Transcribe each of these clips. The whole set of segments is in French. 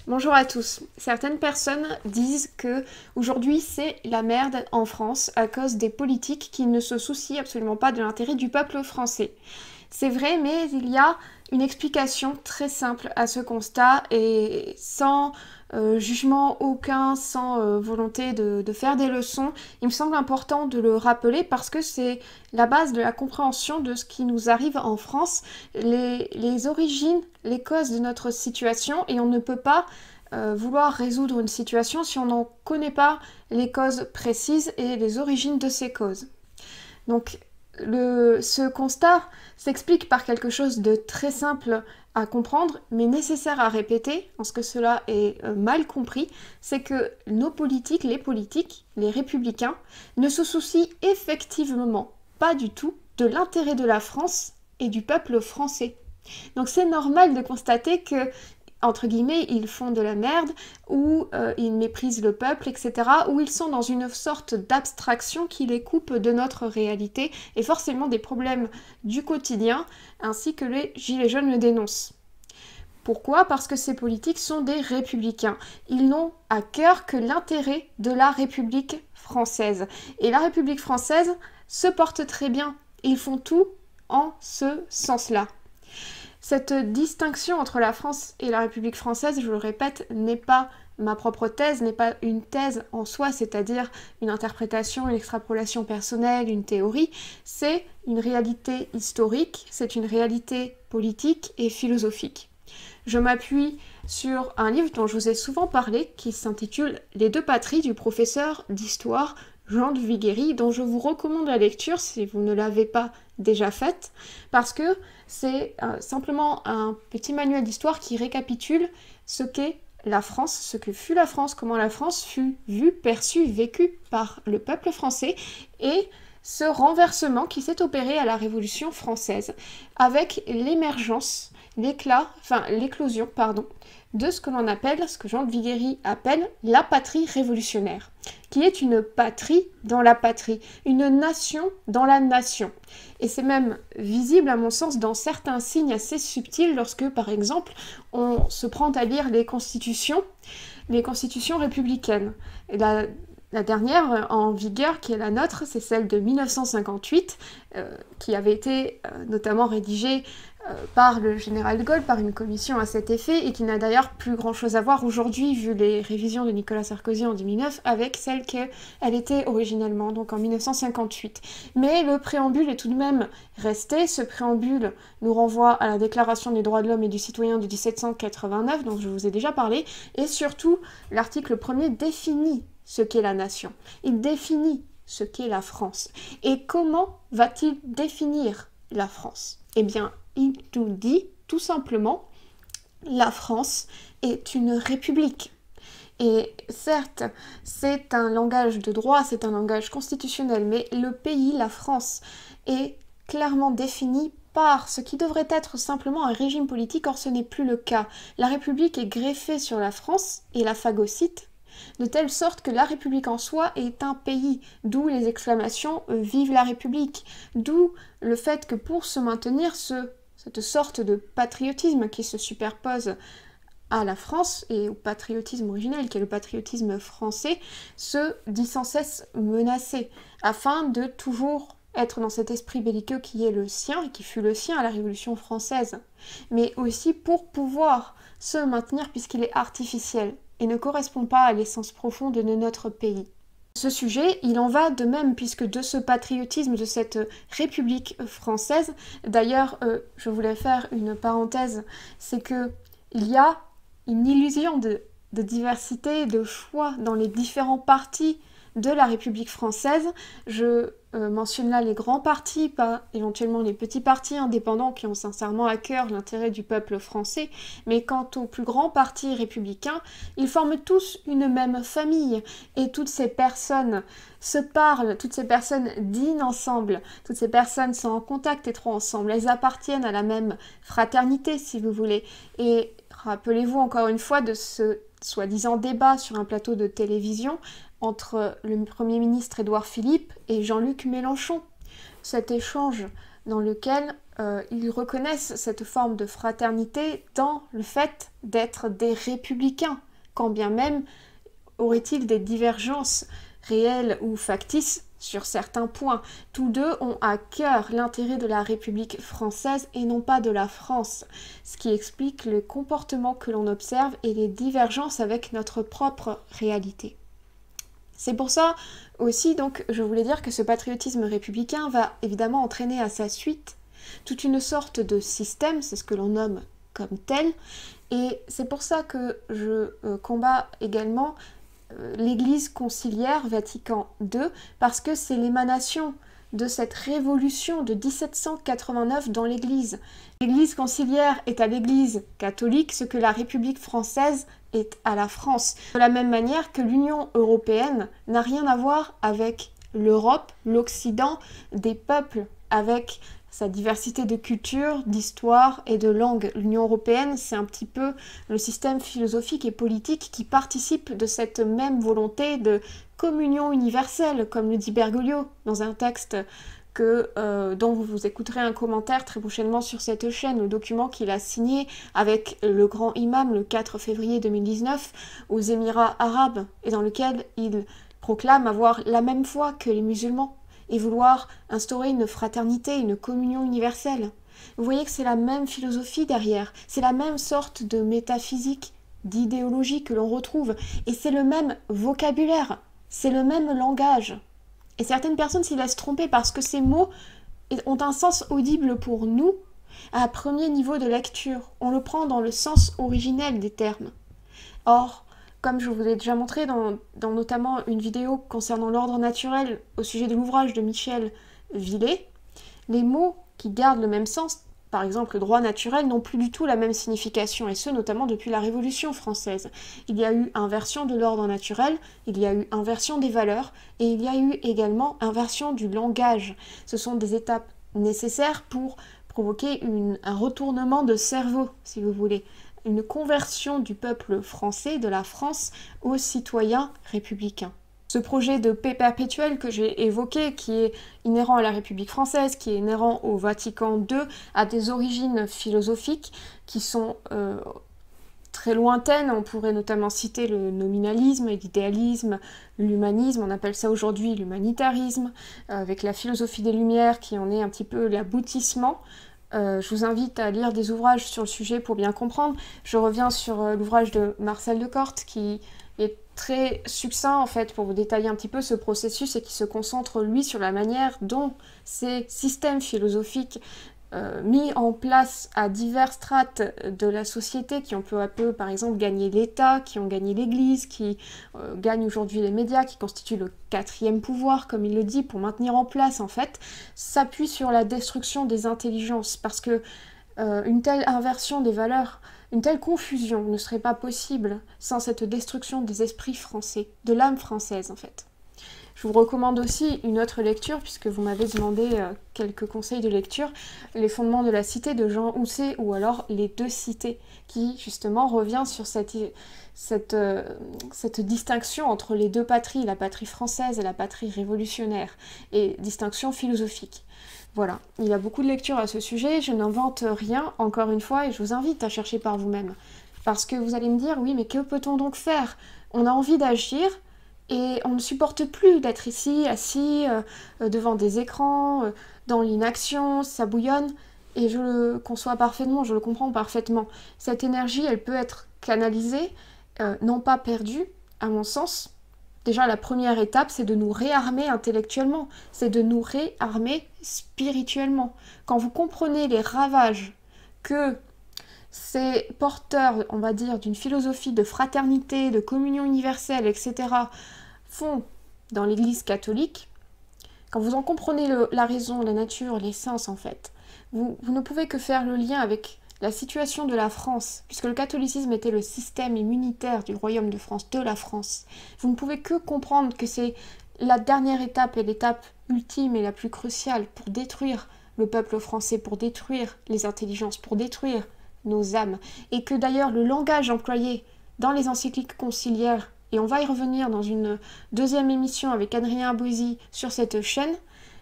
Bonjour à tous. Certaines personnes disent que aujourd'hui c'est la merde en France à cause des politiques qui ne se soucient absolument pas de l'intérêt du peuple français. C'est vrai, mais il y a une explication très simple à ce constat et sans jugement aucun, sans volonté de faire des leçons, il me semble important de le rappeler parce que c'est la base de la compréhension de ce qui nous arrive en France, les origines, les causes de notre situation, et on ne peut pas vouloir résoudre une situation si on n'en connaît pas les causes précises et les origines de ces causes. Donc ce constat s'explique par quelque chose de très simple à comprendre, mais nécessaire à répéter, parce que cela est mal compris, c'est que nos politiques, les républicains, ne se soucient effectivement pas du tout de l'intérêt de la France et du peuple français. Donc c'est normal de constater que entre guillemets, ils font de la merde, ou ils méprisent le peuple, etc., ou ils sont dans une sorte d'abstraction qui les coupe de notre réalité, et forcément des problèmes du quotidien, ainsi que les Gilets jaunes le dénoncent. Pourquoi ? Parce que ces politiques sont des républicains. Ils n'ont à cœur que l'intérêt de la République française. Et la République française se porte très bien. Ils font tout en ce sens-là. Cette distinction entre la France et la République française, je le répète, n'est pas ma propre thèse, n'est pas une thèse en soi, c'est-à-dire une interprétation, une extrapolation personnelle, une théorie, c'est une réalité historique, c'est une réalité politique et philosophique. Je m'appuie sur un livre dont je vous ai souvent parlé, qui s'intitule « Les deux patries » du professeur d'histoire Jean Duvigery, dont je vous recommande la lecture si vous ne l'avez pas déjà faite, parce que c'est simplement un petit manuel d'histoire qui récapitule ce qu'est la France, ce que fut la France, comment la France fut vue, perçue, vécue par le peuple français, et ce renversement qui s'est opéré à la Révolution française, avec l'émergence, l'éclosion, de ce que l'on appelle, ce que Jean Duvigery appelle la patrie révolutionnaire, qui est une patrie dans la patrie, une nation dans la nation. Et c'est même visible, à mon sens, dans certains signes assez subtils lorsque, par exemple, on se prend à lire les constitutions républicaines. La dernière en vigueur, qui est la nôtre, c'est celle de 1958, qui avait été notamment rédigée par le général de Gaulle, par une commission à cet effet, et qui n'a d'ailleurs plus grand-chose à voir aujourd'hui, vu les révisions de Nicolas Sarkozy en 2009, avec celle qu'elle était originellement, donc en 1958. Mais le préambule est tout de même resté. Ce préambule nous renvoie à la Déclaration des droits de l'homme et du citoyen de 1789, dont je vous ai déjà parlé, et surtout, l'article 1er définit ce qu'est la nation. Il définit ce qu'est la France. Et comment va-t-il définir la France ? Eh bien, il nous dit tout simplement, la France est une république. Et certes, c'est un langage de droit, c'est un langage constitutionnel, mais le pays, la France, est clairement défini par ce qui devrait être simplement un régime politique, or ce n'est plus le cas. La République est greffée sur la France et la phagocyte, de telle sorte que la République en soi est un pays, d'où les exclamations « Vive la République », d'où le fait que pour se maintenir cette sorte de patriotisme qui se superpose à la France et au patriotisme originel, qui est le patriotisme français, se dit sans cesse menacé, afin de toujours être dans cet esprit belliqueux qui est le sien, et qui fut le sien à la Révolution française, mais aussi pour pouvoir se maintenir puisqu'il est artificiel et ne correspond pas à l'essence profonde de notre pays. Ce sujet, il en va de même, puisque de ce patriotisme, de cette République française, d'ailleurs, je voulais faire une parenthèse, c'est que il y a une illusion de diversité, de choix dans les différents partis de la République française. Je mentionne là les grands partis, pas éventuellement les petits partis indépendants qui ont sincèrement à cœur l'intérêt du peuple français, mais quant aux plus grands partis républicains, ils forment tous une même famille, et toutes ces personnes se parlent, toutes ces personnes dînent ensemble, toutes ces personnes sont en contact étroit ensemble, elles appartiennent à la même fraternité si vous voulez, et rappelez-vous encore une fois de ce soi-disant débat sur un plateau de télévision entre le Premier ministre Édouard Philippe et Jean-Luc Mélenchon. Cet échange dans lequel ils reconnaissent cette forme de fraternité dans le fait d'être des républicains, quand bien même aurait-il des divergences réelles ou factices sur certains points. Tous deux ont à cœur l'intérêt de la République française et non pas de la France, ce qui explique le comportement que l'on observe et les divergences avec notre propre réalité. C'est pour ça aussi, donc, je voulais dire que ce patriotisme républicain va évidemment entraîner à sa suite toute une sorte de système, c'est ce que l'on nomme comme tel, et c'est pour ça que je combats également l'Église conciliaire Vatican II, parce que c'est l'émanation de cette révolution de 1789 dans l'Église. L'Église conciliaire est à l'Église catholique ce que la République française est à la France. De la même manière que l'Union européenne n'a rien à voir avec l'Europe, l'Occident des peuples, avec sa diversité de culture, d'histoire et de langue. L'Union européenne, c'est un petit peu le système philosophique et politique qui participe de cette même volonté de communion universelle, comme le dit Bergoglio dans un texte dont vous écouterez un commentaire très prochainement sur cette chaîne, le document qu'il a signé avec le grand imam le 4 février 2019 aux Émirats arabes, et dans lequel il proclame avoir la même foi que les musulmans et vouloir instaurer une fraternité, une communion universelle. Vous voyez que c'est la même philosophie derrière, c'est la même sorte de métaphysique, d'idéologie que l'on retrouve, et c'est le même vocabulaire, c'est le même langage. Et certaines personnes s'y laissent tromper parce que ces mots ont un sens audible pour nous à un premier niveau de lecture. On le prend dans le sens originel des termes. Or, comme je vous l'ai déjà montré dans notamment une vidéo concernant l'ordre naturel au sujet de l'ouvrage de Michel Villet, les mots qui gardent le même sens, par exemple le droit naturel, n'ont plus du tout la même signification, et ce notamment depuis la Révolution française. Il y a eu inversion de l'ordre naturel, il y a eu inversion des valeurs, et il y a eu également inversion du langage. Ce sont des étapes nécessaires pour provoquer un retournement de cerveau, si vous voulez, une conversion du peuple français, de la France, aux citoyens républicains. Ce projet de paix perpétuelle que j'ai évoqué, qui est inhérent à la République française, qui est inhérent au Vatican II, a des origines philosophiques qui sont très lointaines. On pourrait notamment citer le nominalisme, l'idéalisme, l'humanisme, on appelle ça aujourd'hui l'humanitarisme, avec la philosophie des Lumières qui en est un petit peu l'aboutissement. Je vous invite à lire des ouvrages sur le sujet pour bien comprendre. Je reviens sur l'ouvrage de Marcel Decorte qui est très succinct en fait pour vous détailler un petit peu ce processus et qui se concentre lui sur la manière dont ces systèmes philosophiques mis en place à diverses strates de la société qui ont peu à peu par exemple gagné l'État, qui ont gagné l'Église, qui gagnent aujourd'hui les médias, qui constituent le quatrième pouvoir comme il le dit pour maintenir en place en fait, s'appuient sur la destruction des intelligences parce que une telle inversion des valeurs, une telle confusion ne serait pas possible sans cette destruction des esprits français, de l'âme française en fait. Je vous recommande aussi une autre lecture, puisque vous m'avez demandé quelques conseils de lecture, Les fondements de la cité de Jean Housset, ou alors Les deux cités, qui justement revient sur cette distinction entre les deux patries, la patrie française et la patrie révolutionnaire, et distinction philosophique. Voilà, il y a beaucoup de lectures à ce sujet, je n'invente rien, encore une fois, et je vous invite à chercher par vous-même. Parce que vous allez me dire, oui, mais que peut-on donc faire? On a envie d'agir, et on ne supporte plus d'être ici, assis, devant des écrans, dans l'inaction, ça bouillonne, et je le conçois parfaitement, je le comprends parfaitement. Cette énergie, elle peut être canalisée, non pas perdue, à mon sens. Déjà, la première étape, c'est de nous réarmer intellectuellement, c'est de nous réarmer spirituellement. Quand vous comprenez les ravages que ces porteurs, on va dire, d'une philosophie de fraternité, de communion universelle, etc., font dans l'Église catholique, quand vous en comprenez la raison, la nature, l'essence en fait, vous ne pouvez que faire le lien avec la situation de la France, puisque le catholicisme était le système immunitaire du royaume de France, de la France. Vous ne pouvez que comprendre que c'est la dernière étape et l'étape ultime et la plus cruciale pour détruire le peuple français, pour détruire les intelligences, pour détruire nos âmes, et que d'ailleurs le langage employé dans les encycliques conciliaires, et on va y revenir dans une deuxième émission avec Adrien Aboisi sur cette chaîne,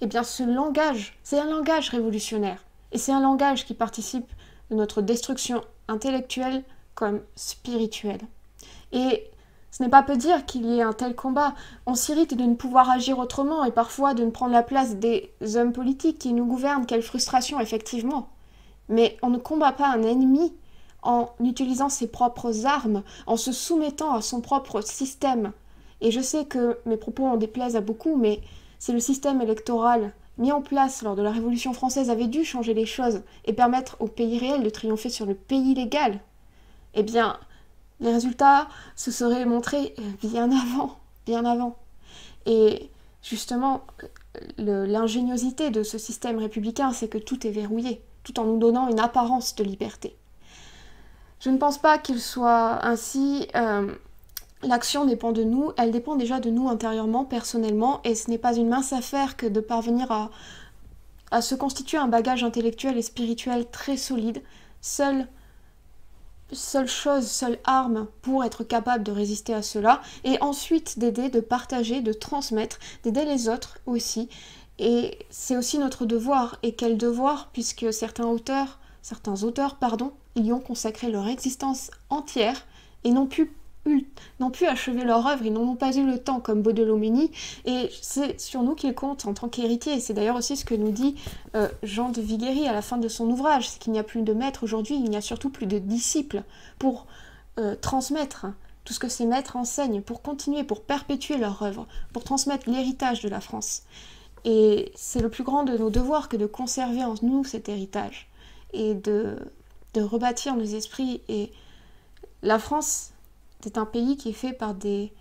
eh bien ce langage, c'est un langage révolutionnaire. Et c'est un langage qui participe de notre destruction intellectuelle comme spirituelle. Et ce n'est pas peu dire qu'il y ait un tel combat. On s'irrite de ne pouvoir agir autrement et parfois de ne prendre la place des hommes politiques qui nous gouvernent. Quelle frustration, effectivement. Mais on ne combat pas un ennemi en utilisant ses propres armes, en se soumettant à son propre système. Et je sais que mes propos en déplaisent à beaucoup, mais c'est le système électoral mis en place lors de la Révolution française avait dû changer les choses et permettre au pays réel de triompher sur le pays légal. Eh bien, les résultats se seraient montrés bien avant, bien avant. Et justement, l'ingéniosité de ce système républicain, c'est que tout est verrouillé, tout en nous donnant une apparence de liberté. Je ne pense pas qu'il soit ainsi. L'action dépend de nous, elle dépend déjà de nous intérieurement, personnellement, et ce n'est pas une mince affaire que de parvenir à se constituer un bagage intellectuel et spirituel très solide. Seule chose, seule arme pour être capable de résister à cela, et ensuite d'aider, de partager, de transmettre, d'aider les autres aussi. Et c'est aussi notre devoir. Et quel devoir, puisque certains auteurs, y ont consacré leur existence entière et n'ont pu achever leur œuvre, ils n'en ont pas eu le temps comme Baudelot-Mény, et c'est sur nous qu'ils comptent en tant qu'héritiers. C'est d'ailleurs aussi ce que nous dit Jean de Viguerie à la fin de son ouvrage, c'est qu'il n'y a plus de maîtres aujourd'hui, il n'y a surtout plus de disciples pour transmettre tout ce que ces maîtres enseignent, pour continuer, pour perpétuer leur œuvre, pour transmettre l'héritage de la France. Et c'est le plus grand de nos devoirs que de conserver en nous cet héritage, et de rebâtir nos esprits. Et la France, c'est un pays qui est fait par des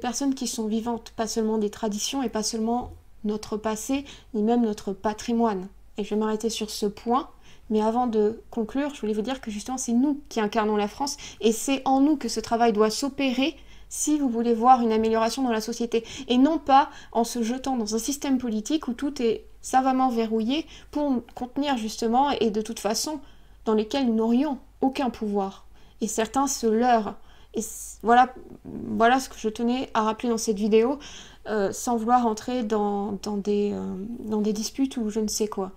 personnes qui sont vivantes, pas seulement des traditions et pas seulement notre passé, ni même notre patrimoine. Et je vais m'arrêter sur ce point, mais avant de conclure, je voulais vous dire que justement c'est nous qui incarnons la France, et c'est en nous que ce travail doit s'opérer si vous voulez voir une amélioration dans la société, et non pas en se jetant dans un système politique où tout est savamment verrouillé pour contenir justement, et de toute façon, dans lesquels nous n'aurions aucun pouvoir. Et certains se leurrent. Et voilà ce que je tenais à rappeler dans cette vidéo, sans vouloir entrer dans des disputes ou je ne sais quoi.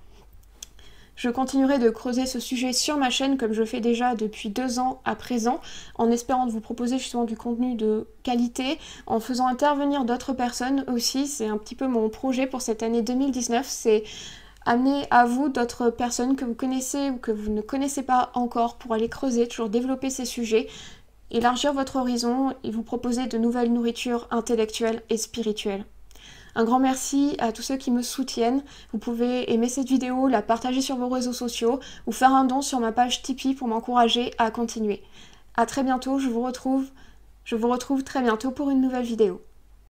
Je continuerai de creuser ce sujet sur ma chaîne comme je fais déjà depuis 2 ans à présent, en espérant de vous proposer justement du contenu de qualité, en faisant intervenir d'autres personnes aussi. C'est un petit peu mon projet pour cette année 2019, c'est amener à vous d'autres personnes que vous connaissez ou que vous ne connaissez pas encore pour aller creuser, toujours développer ces sujets, élargir votre horizon et vous proposer de nouvelles nourritures intellectuelles et spirituelles. Un grand merci à tous ceux qui me soutiennent. Vous pouvez aimer cette vidéo, la partager sur vos réseaux sociaux ou faire un don sur ma page Tipeee pour m'encourager à continuer. A très bientôt, je vous retrouve très bientôt pour une nouvelle vidéo.